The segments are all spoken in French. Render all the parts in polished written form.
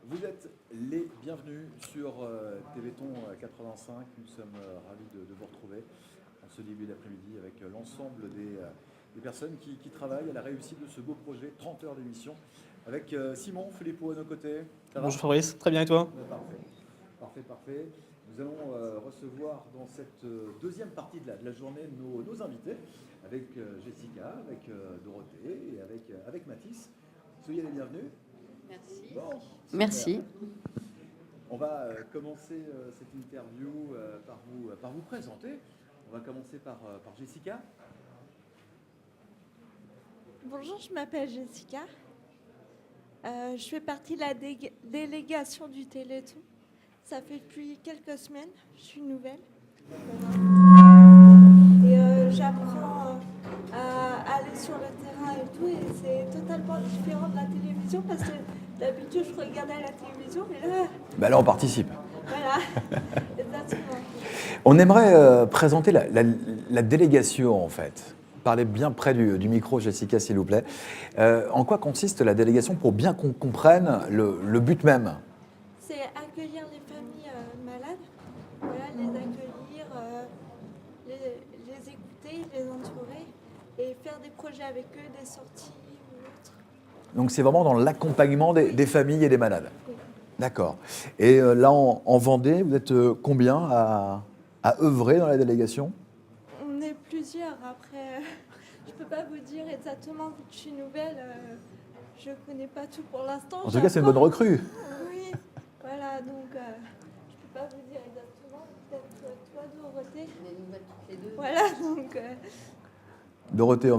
Vous êtes les bienvenus sur Téléthon 85. Nous sommes ravis de vous retrouver en ce début d'après-midi avec l'ensemble des personnes qui travaillent à la réussite de ce beau projet 30 heures d'émission. Avec Simon Philippot à nos côtés. Bonjour Fabrice, très bien et toi? Parfait. Nous allons recevoir dans cette deuxième partie de la journée nos invités avec Jessica, avec Dorothée et avec Mathis. Soyez les bienvenus. Merci. Bon, merci. On va commencer cette interview par vous présenter. On va commencer par Jessica. Bonjour, je m'appelle Jessica. Je fais partie de la délégation du Téléthon. Ça fait depuis quelques semaines, je suis nouvelle. Et j'apprends à aller sur le terrain et tout, et c'est totalement différent de la télévision parce que d'habitude je regardais la télévision, mais là... Là on participe. Voilà, exactement. On aimerait présenter la délégation en fait. Parlez bien près du micro, Jessica, s'il vous plaît. En quoi consiste la délégation pour bien qu'on comprenne le but même? C'est accueillir les familles malades, voilà, les accueillir, les écouter, les entourer et faire des projets avec eux, des sorties ou autres. Donc c'est vraiment dans l'accompagnement des familles et des malades. Oui. D'accord. Et là en Vendée, vous êtes combien à œuvrer dans la délégation? On est plusieurs. Après, je ne peux pas vous dire exactement, vu que je suis nouvelle, je ne connais pas tout pour l'instant. En tout cas, c'est une bonne recrue. Oui, voilà, donc je ne peux pas vous dire exactement. Peut-être toi, Dorothée. On est nouvelles toutes les deux. Voilà, donc... Dorothée, on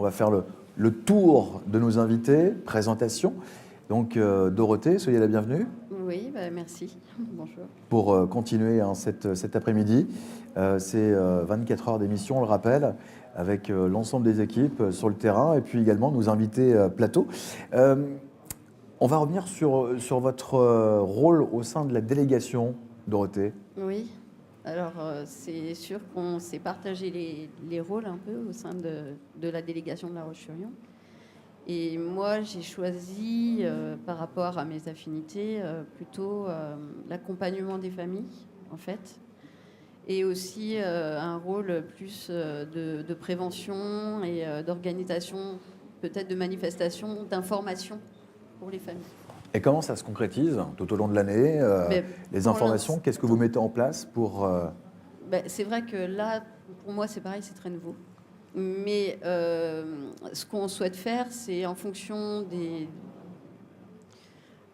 va faire le tour de nos invités, présentation. Donc Dorothée, soyez la bienvenue. Oui, merci. Bonjour. Pour continuer cet après-midi. C'est 24 heures d'émission, on le rappelle, avec l'ensemble des équipes sur le terrain et puis également nos invités plateau. On va revenir sur votre rôle au sein de la délégation, Dorothée. Oui, alors c'est sûr qu'on s'est partagé les rôles un peu au sein de la délégation de La Roche-sur-Yon. Et moi, j'ai choisi, par rapport à mes affinités, plutôt l'accompagnement des familles, en fait, et aussi un rôle plus de prévention et d'organisation, peut-être de manifestation, d'information pour les familles. Et comment ça se concrétise tout au long de l'année les informations, qu'est-ce que vous mettez en place pour... C'est vrai que là, pour moi, c'est pareil, c'est très nouveau. Mais ce qu'on souhaite faire, c'est en fonction des...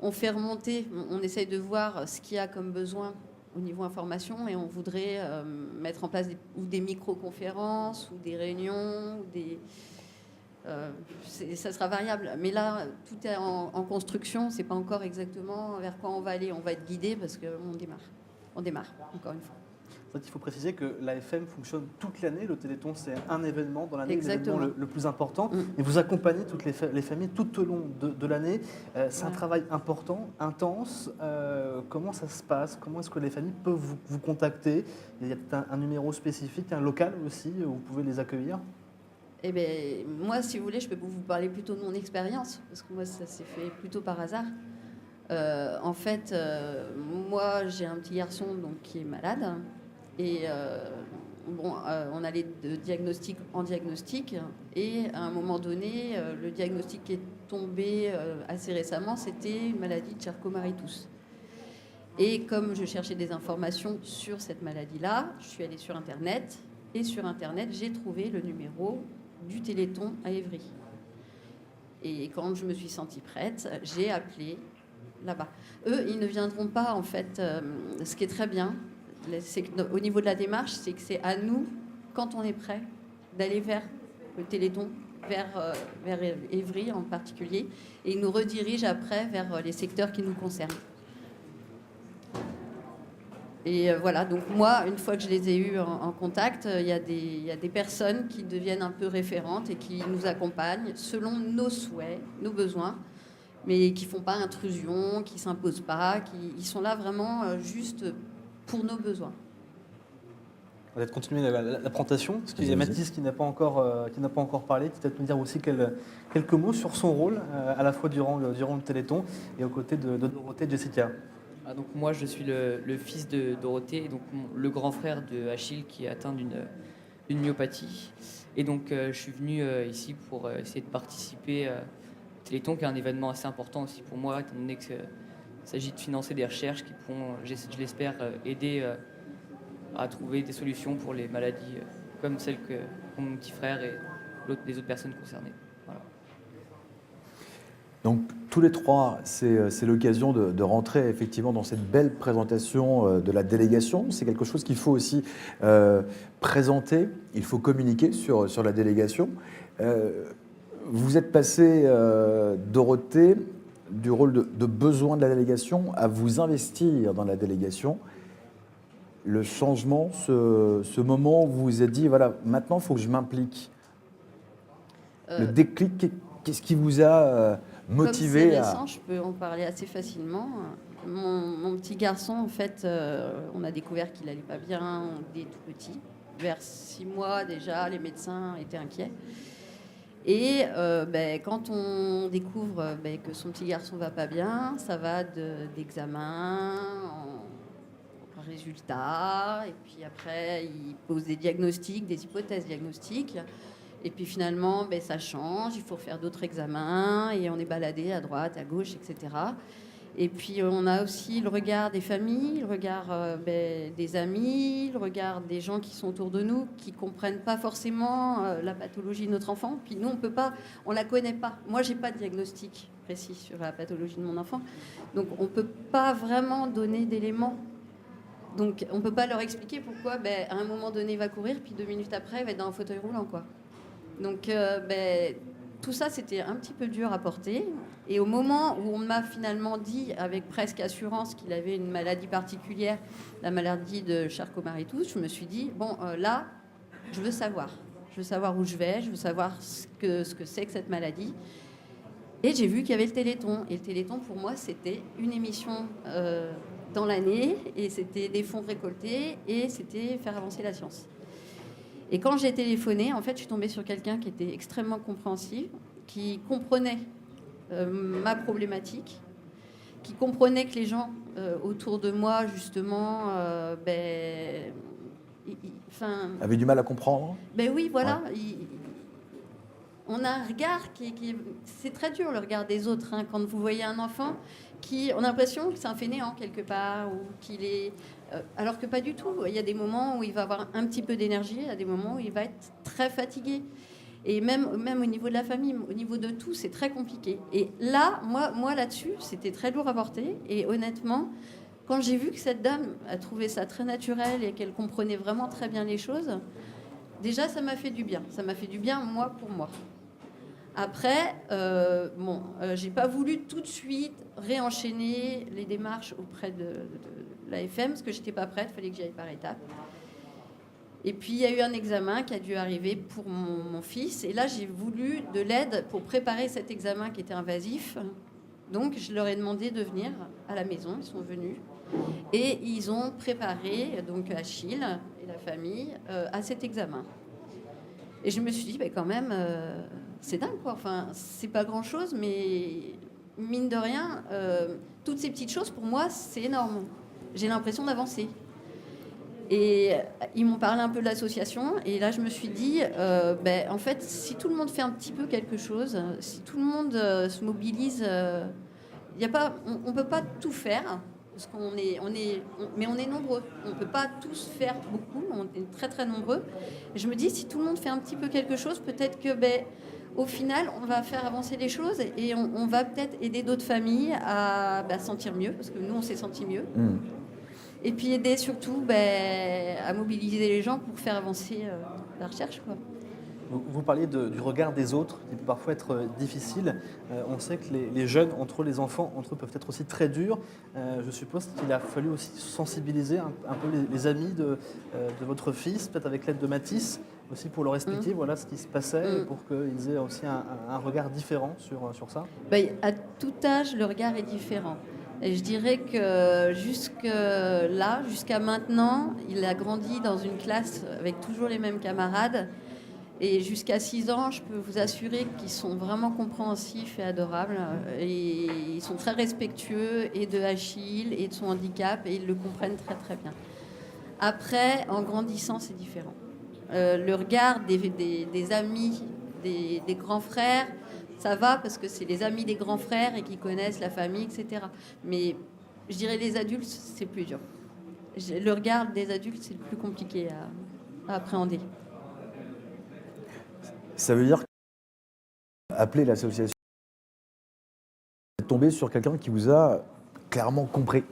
On fait remonter, on essaye de voir ce qu'il y a comme besoin au niveau information et on voudrait mettre en place des micro-conférences ou des réunions, ça sera variable. Mais là, tout est en construction, c'est pas encore exactement vers quoi on va aller. On va être guidé parce qu'on démarre. On démarre, encore une fois. Il faut préciser que l'AFM fonctionne toute l'année. Le Téléthon, c'est un événement dans l'année, Exactement. l'événement le plus important. Et vous accompagnez toutes les familles tout au long de l'année. C'est un travail important, intense. Comment ça se passe? Comment est-ce que les familles peuvent vous contacter? Il y a peut-être un numéro spécifique, un local aussi, où vous pouvez les accueillir? Eh bien, moi, si vous voulez, je peux vous parler plutôt de mon expérience, parce que moi, ça s'est fait plutôt par hasard. En fait, moi, j'ai un petit garçon donc, qui est malade. Et on allait de diagnostic en diagnostic. Et à un moment donné, le diagnostic qui est tombé assez récemment, c'était une maladie de Charcot-Marie-Tooth. Et comme je cherchais des informations sur cette maladie-là, je suis allée sur Internet. Et sur Internet, j'ai trouvé le numéro du Téléthon à Évry. Et quand je me suis sentie prête, j'ai appelé là-bas. Eux, ils ne viendront pas, en fait. Ce qui est très bien, c'est qu'au niveau de la démarche, c'est que c'est à nous, quand on est prêt, d'aller vers le Téléthon, vers Évry en particulier, et ils nous redirigent après vers les secteurs qui nous concernent. Et voilà, donc moi, une fois que je les ai eus en contact, il y a des personnes qui deviennent un peu référentes et qui nous accompagnent selon nos souhaits, nos besoins, mais qui ne font pas intrusion, qui ne s'imposent pas, ils sont là vraiment juste pour nos besoins. va peut-être continuer la présentation, parce qu'il y a Vas-y. Mathis qui n'a pas encore parlé, qui peut-être nous dire aussi quelques mots sur son rôle, à la fois durant le Téléthon et aux côtés de Dorothée et de Jessica. Donc moi, je suis le fils de Dorothée, et donc le grand frère de Achille qui est atteint d'une myopathie. Et donc je suis venu ici pour essayer de participer au Téléthon, qui est un événement assez important aussi pour moi, étant donné qu'il s'agit de financer des recherches qui pourront, je l'espère, aider à trouver des solutions pour les maladies comme celles qu'ont mon petit frère et les autres personnes concernées. Voilà. Donc tous les trois, c'est l'occasion de rentrer effectivement dans cette belle présentation de la délégation. C'est quelque chose qu'il faut aussi présenter, il faut communiquer sur la délégation. Vous êtes passé, Dorothée, du rôle de besoin de la délégation à vous investir dans la délégation. Le changement, ce moment où vous vous êtes dit, voilà, maintenant il faut que je m'implique. Le déclic, qu'est-ce qui vous a motivé Comme c'est à... récent, je peux en parler assez facilement. Mon petit garçon, en fait, on a découvert qu'il allait pas bien dès tout petit. Vers 6 mois déjà, les médecins étaient inquiets. Et quand on découvre que son petit garçon va pas bien, ça va d'examens en résultats, et puis après, il pose des diagnostics, des hypothèses diagnostiques. Et puis finalement, ça change, il faut faire d'autres examens et on est baladé à droite, à gauche, etc. Et puis on a aussi le regard des familles, le regard des amis, le regard des gens qui sont autour de nous, qui ne comprennent pas forcément la pathologie de notre enfant. Puis nous, on ne la connaît pas. Moi, je n'ai pas de diagnostic précis sur la pathologie de mon enfant. Donc on ne peut pas vraiment donner d'éléments. Donc on ne peut pas leur expliquer pourquoi à un moment donné, il va courir, puis 2 minutes après, il va être dans un fauteuil roulant, quoi. Donc tout ça, c'était un petit peu dur à porter. Et au moment où on m'a finalement dit, avec presque assurance, qu'il avait une maladie particulière, la maladie de Charcot-Marie-Tooth, je me suis dit, là, je veux savoir. Je veux savoir où je vais, je veux savoir ce que c'est que cette maladie. Et j'ai vu qu'il y avait le Téléthon. Et le Téléthon, pour moi, c'était une émission dans l'année, et c'était des fonds récoltés, et c'était faire avancer la science. Et quand j'ai téléphoné, en fait, je suis tombée sur quelqu'un qui était extrêmement compréhensif, qui comprenait ma problématique, qui comprenait que les gens autour de moi, justement, Avait du mal à comprendre? Oui, voilà. Ouais. On a un regard c'est très dur, le regard des autres. Hein, quand vous voyez un enfant on a l'impression que c'est un fainéant quelque part, ou qu'il est... alors que pas du tout. Il y a des moments où il va avoir un petit peu d'énergie, il y a des moments où il va être très fatigué. Et même au niveau de la famille, au niveau de tout, c'est très compliqué. Et là, moi là-dessus, c'était très lourd à porter. Et honnêtement, quand j'ai vu que cette dame a trouvé ça très naturel et qu'elle comprenait vraiment très bien les choses, déjà, ça m'a fait du bien. Ça m'a fait du bien, moi, pour moi. Après, j'ai pas voulu tout de suite réenchaîner les démarches auprès de l'AFM, parce que j'étais pas prête, il fallait que j'y aille par étapes. Et puis, il y a eu un examen qui a dû arriver pour mon fils. Et là, j'ai voulu de l'aide pour préparer cet examen qui était invasif. Donc, je leur ai demandé de venir à la maison. Ils sont venus. Et ils ont préparé, donc Achille et la famille, à cet examen. Et je me suis dit, quand même, c'est dingue, quoi. Enfin, c'est pas grand-chose, mais mine de rien, toutes ces petites choses, pour moi, c'est énorme. J'ai l'impression d'avancer. Et ils m'ont parlé un peu de l'association, et là je me suis dit, en fait, si tout le monde fait un petit peu quelque chose, si tout le monde se mobilise, on ne peut pas tout faire, parce mais on est nombreux. On ne peut pas tous faire beaucoup, on est très très nombreux. Et je me dis, si tout le monde fait un petit peu quelque chose, peut-être que au final, on va faire avancer les choses, et on va peut-être aider d'autres familles à se sentir mieux, parce que nous, on s'est senti mieux. Et puis aider surtout à mobiliser les gens pour faire avancer la recherche, quoi. Vous parliez du regard des autres, qui peut parfois être difficile. On sait que les jeunes, les enfants, entre eux, peuvent être aussi très durs. Je suppose qu'il a fallu aussi sensibiliser un peu les amis de votre fils, peut-être avec l'aide de Mathis, aussi pour leur expliquer voilà, ce qui se passait, pour qu'ils aient aussi un regard différent sur ça. À tout âge, le regard est différent. Et je dirais que jusqu'à maintenant, il a grandi dans une classe avec toujours les mêmes camarades. Et jusqu'à 6 ans, je peux vous assurer qu'ils sont vraiment compréhensifs et adorables. Et ils sont très respectueux et de Achille et de son handicap et ils le comprennent très très bien. Après, en grandissant, c'est différent. Le regard des amis, des grands frères, ça va parce que c'est les amis des grands frères et qui connaissent la famille, etc. Mais je dirais les adultes, c'est plus dur. Le regard des adultes, c'est le plus compliqué à appréhender. Ça veut dire qu'appeler l'association, tomber sur quelqu'un qui vous a clairement compris.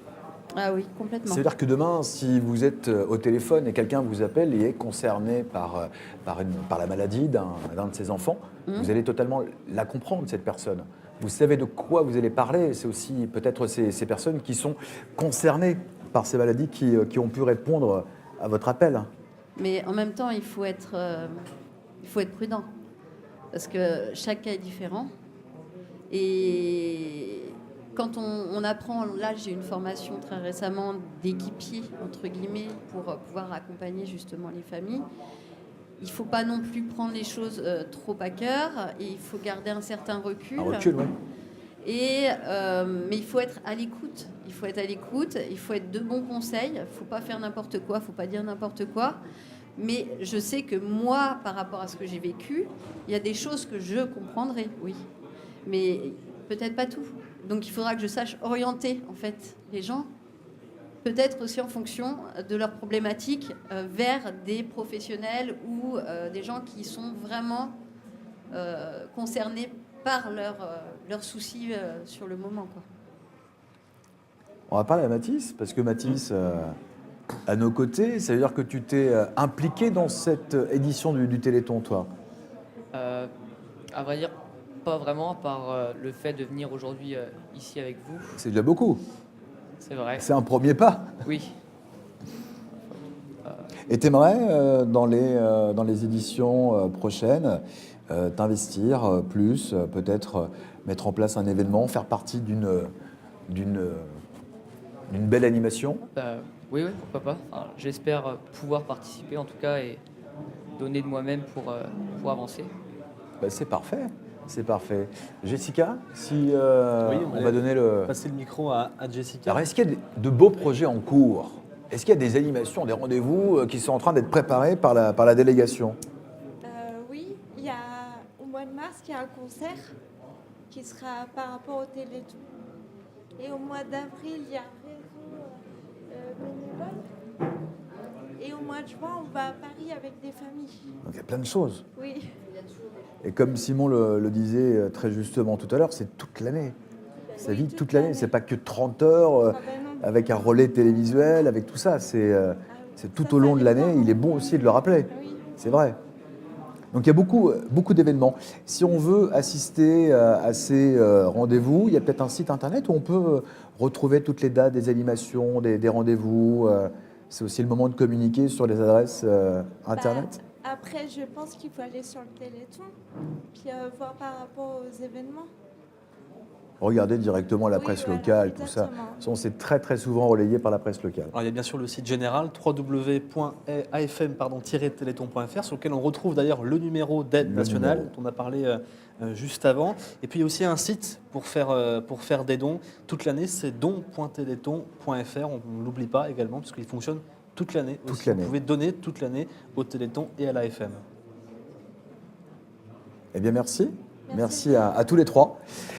Ah oui, complètement. Ça veut dire que demain, si vous êtes au téléphone et quelqu'un vous appelle et est concerné par la maladie d'un de ses enfants, vous allez totalement la comprendre, cette personne. Vous savez de quoi vous allez parler. C'est aussi peut-être ces personnes qui sont concernées par ces maladies qui ont pu répondre à votre appel. Mais en même temps, il faut être prudent. Parce que chaque cas est différent. Et quand on apprend, là j'ai une formation très récemment d'équipier, entre guillemets, pour pouvoir accompagner justement les familles. Il ne faut pas non plus prendre les choses trop à cœur, et il faut garder un certain recul. Un recul, oui. Mais il faut être à l'écoute. Il faut être de bons conseils. Il ne faut pas faire n'importe quoi, il ne faut pas dire n'importe quoi. Mais je sais que moi, par rapport à ce que j'ai vécu, il y a des choses que je comprendrai, oui. Mais peut-être pas tout. Donc il faudra que je sache orienter, en fait, les gens, peut-être aussi en fonction de leurs problématiques, vers des professionnels ou des gens qui sont vraiment concernés par leurs soucis sur le moment, quoi. On va parler à Mathis, parce que Mathis, à nos côtés, ça veut dire que tu t'es impliqué dans cette édition du Téléthon, toi? À vrai dire, pas vraiment, à part le fait de venir aujourd'hui ici avec vous. C'est déjà beaucoup. C'est vrai. C'est un premier pas. Oui. Et t'aimerais, dans les éditions prochaines, t'investir plus, peut-être mettre en place un événement, faire partie d'une belle animation? Oui, pourquoi pas. Enfin, j'espère pouvoir participer en tout cas et donner de moi-même pour avancer. Ben, c'est parfait. C'est parfait. Jessica, si Oui, on va donner le... Passer le micro à Jessica. Alors, est-ce qu'il y a de beaux projets en cours? Est-ce qu'il y a des animations, des rendez-vous qui sont en train d'être préparés par la délégation? Oui, il y a au mois de mars, il y a un concert qui sera par rapport au Téléthon. Et au mois d'avril, il y a un réseau bénévole. Et au mois de juin, on va à Paris avec des familles. Donc, il y a plein de choses. Oui. Et comme Simon le disait très justement tout à l'heure, c'est toute l'année. Ça vit toute l'année. C'est pas que 30 heures avec un relais télévisuel, avec tout ça. C'est tout au long de l'année. Il est bon aussi de le rappeler. Oui. C'est vrai. Donc il y a beaucoup d'événements. Si on veut assister à ces rendez-vous, il y a peut-être un site internet où on peut retrouver toutes les dates des animations, des rendez-vous. C'est aussi le moment de communiquer sur les adresses internet. Après, je pense qu'il faut aller sur le Téléthon, puis voir par rapport aux événements. Regardez directement la Oui, presse voilà, locale, tout ça. exactement. De toute façon, c'est très très souvent relayé par la presse locale. Alors, il y a bien sûr le site général www.afm-téléthon.fr sur lequel on retrouve d'ailleurs le numéro d'aide nationale dont on a parlé juste avant. Et puis il y a aussi un site pour faire des dons toute l'année, c'est don.téléthon.fr. On ne l'oublie pas également parce qu'il fonctionne toute l'année. Toute aussi. l'année. Vous pouvez donner toute l'année au Téléthon et à l'AFM. Eh bien merci. Merci à tous les trois.